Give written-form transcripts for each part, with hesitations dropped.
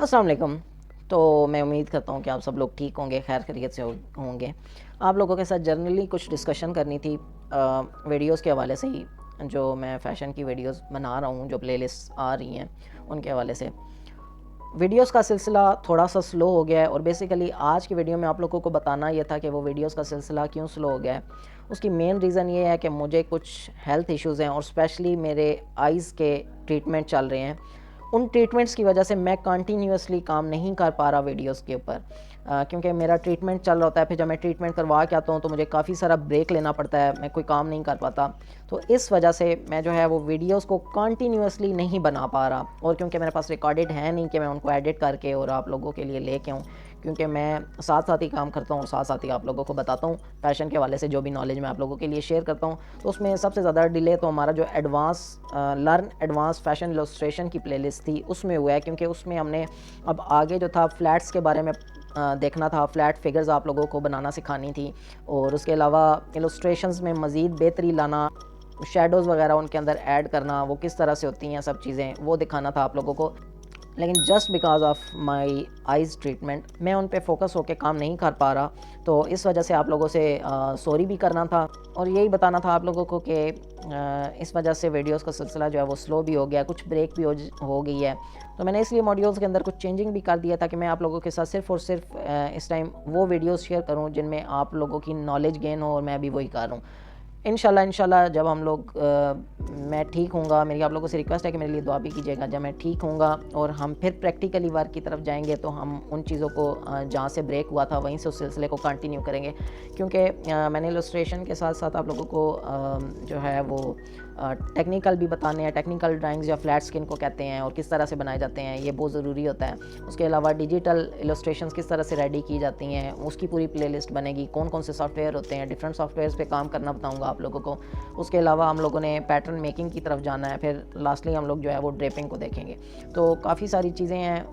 अस्सलाम वालेकुम। तो मैं उम्मीद करता हूँ कि आप सब लोग ठीक होंगे, खैर खैरियत से होंगे। आप लोगों के साथ जनरली कुछ डिस्कशन करनी थी वीडियोस के हवाले से ही, जो मैं फ़ैशन की वीडियोस बना रहा हूँ, जो प्लेलिस्ट आ रही हैं उनके हवाले से। वीडियोस का सिलसिला थोड़ा सा स्लो हो गया है और बेसिकली आज की वीडियो में आप लोगों को बताना ये था कि वो वीडियोस का सिलसिला क्यों स्लो हो गया है। उसकी मेन रीज़न ये है कि मुझे कुछ हेल्थ इश्यूज़ हैं और स्पेशली मेरे आइज़ के ट्रीटमेंट चल रहे हैं। उन ट्रीटमेंट्स की वजह से मैं कंटिन्यूअसली काम नहीं कर पा रहा वीडियोस के ऊपर, क्योंकि मेरा ट्रीटमेंट चल रहा होता है। फिर जब मैं ट्रीटमेंट करवा के आता हूँ तो मुझे काफ़ी सारा ब्रेक लेना पड़ता है, मैं कोई काम नहीं कर पाता। तो इस वजह से मैं जो है वो वीडियोस को कंटिन्यूअसली नहीं बना पा रहा, और क्योंकि मेरे पास रिकॉर्डेड है नहीं कि मैं उनको एडिट करके और आप लोगों के लिए लेके आऊँ, क्योंकि मैं साथ साथ ही काम करता हूँ और साथ साथ ही आप लोगों को बताता हूँ फैशन के हवाले से जो भी नॉलेज मैं आप लोगों के लिए शेयर करता हूँ। तो उसमें सबसे ज़्यादा डिले तो हमारा जो लर्न एडवांस फैशन इलस्ट्रेशन की प्लेलिस्ट थी उसमें हुआ है, क्योंकि उसमें हमने अब आगे जो था फ्लैट्स के बारे में देखना था, फ्लैट फिगर्स आप लोगों को बनाना सिखानी थी, और उसके अलावा इलस्ट्रेशंस में मज़ीद बेहतरी लाना, शेडोज़ वगैरह उनके अंदर ऐड करना, वो किस तरह से होती हैं सब चीज़ें वो दिखाना था आप लोगों को। लेकिन just because of my eyes treatment मैं उन पे फोकस होकर काम नहीं कर पा रहा। तो इस वजह से आप लोगों से सॉरी भी करना था और यही बताना था आप लोगों को कि इस वजह से वीडियोस का सिलसिला जो है वो स्लो भी हो गया, कुछ ब्रेक भी हो गई है। तो मैंने इसलिए मॉड्यूल्स के अंदर कुछ चेंजिंग भी कर दिया ताकि मैं आप लोगों के साथ सिर्फ़ और सिर्फ इस टाइम वो वीडियोस शेयर करूं जिनमें आप लोगों की नॉलेज गेन हो, और मैं भी वही कर रहा हूँ। इंशाल्लाह जब हम लोग मैं ठीक हूँगा, मेरी आप लोगों से रिक्वेस्ट है कि मेरे लिए दुआ भी कीजिएगा। जब मैं ठीक हूँगा और हम फिर प्रैक्टिकली वर्क की तरफ जाएंगे तो हम उन चीज़ों को जहाँ से ब्रेक हुआ था वहीं से उस सिलसिले को कंटिन्यू करेंगे, क्योंकि मैंने इलस्ट्रेशन के साथ साथ आप लोगों को जो है वो टेक्निकल भी बताने हैं, टेक्निकल ड्राइंग्स या फ्लैट स्किन को कहते हैं और किस तरह से बनाए जाते हैं, ये बहुत ज़रूरी होता है। उसके अलावा डिजिटल इलस्ट्रेशंस किस तरह से रेडी की जाती हैं उसकी पूरी प्लेलिस्ट बनेगी, कौन कौन से सॉफ्टवेयर होते हैं, डिफरेंट सॉफ्टवेयर्स पे काम करना बताऊंगा आप लोगों को। उसके अलावा हम लोगों ने पैटर्न मेकिंग की तरफ जाना है, फिर लास्टली हम लोग जो है वो ड्रेपिंग को देखेंगे। तो काफ़ी सारी चीज़ें हैं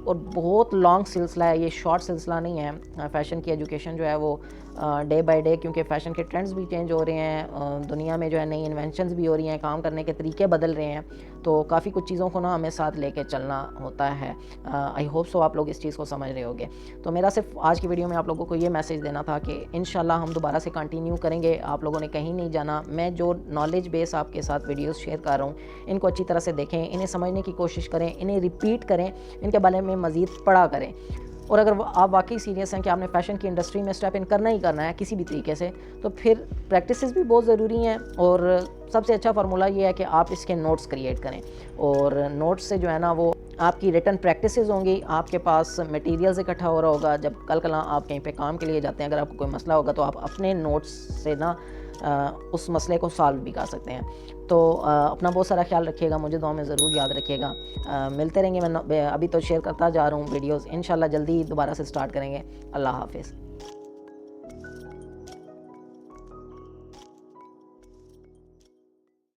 और बहुत लॉन्ग सिलसिला है, ये शॉर्ट सिलसिला नहीं है। फ़ैशन की एजुकेशन जो है वो डे बाय डे, क्योंकि फ़ैशन के ट्रेंड्स भी चेंज हो रहे हैं, दुनिया में जो है नई इन्वेंशंस भी हो रही हैं, काम करने के तरीके बदल रहे हैं, तो काफ़ी कुछ चीज़ों को ना हमें साथ लेके चलना होता है। आई होप सो आप लोग इस चीज़ को समझ रहे होंगे। तो मेरा सिर्फ आज की वीडियो में आप लोगों को ये मैसेज देना था कि इंशाल्लाह हम दोबारा से कंटिन्यू करेंगे, आप लोगों ने कहीं नहीं जाना। मैं जो नॉलेज बेस आपके साथ वीडियोस शेयर कर रहा हूँ इनको अच्छी तरह से देखें, इन्हें समझने की कोशिश करें, इन्हें रिपीट करें, इनके बारे में मज़ीद पढ़ा करें। और अगर आप वाकई सीरियस हैं कि आपने फ़ैशन की इंडस्ट्री में स्टेप इन करना ही करना है किसी भी तरीके से, तो फिर प्रैक्टिसेस भी बहुत ज़रूरी हैं। और सबसे अच्छा फार्मूला ये है कि आप इसके नोट्स क्रिएट करें, और नोट्स से जो है ना वो आपकी रिटन प्रैक्टिसेस होंगी, आपके पास मटेरियल्स इकट्ठा हो रहा होगा। जब कल आप कहीं पे काम के लिए जाते हैं, अगर आपको कोई मसला होगा तो आप अपने नोट्स से ना उस मसले को सॉल्व भी कर सकते हैं। तो अपना बहुत सारा ख्याल रखिएगा, मुझे दुआ में ज़रूर याद रखिएगा। मिलते रहेंगे, मैं अभी तो शेयर करता जा रहा हूँ वीडियोस, इंशाल्लाह जल्दी दोबारा से स्टार्ट करेंगे। अल्लाह हाफिज़।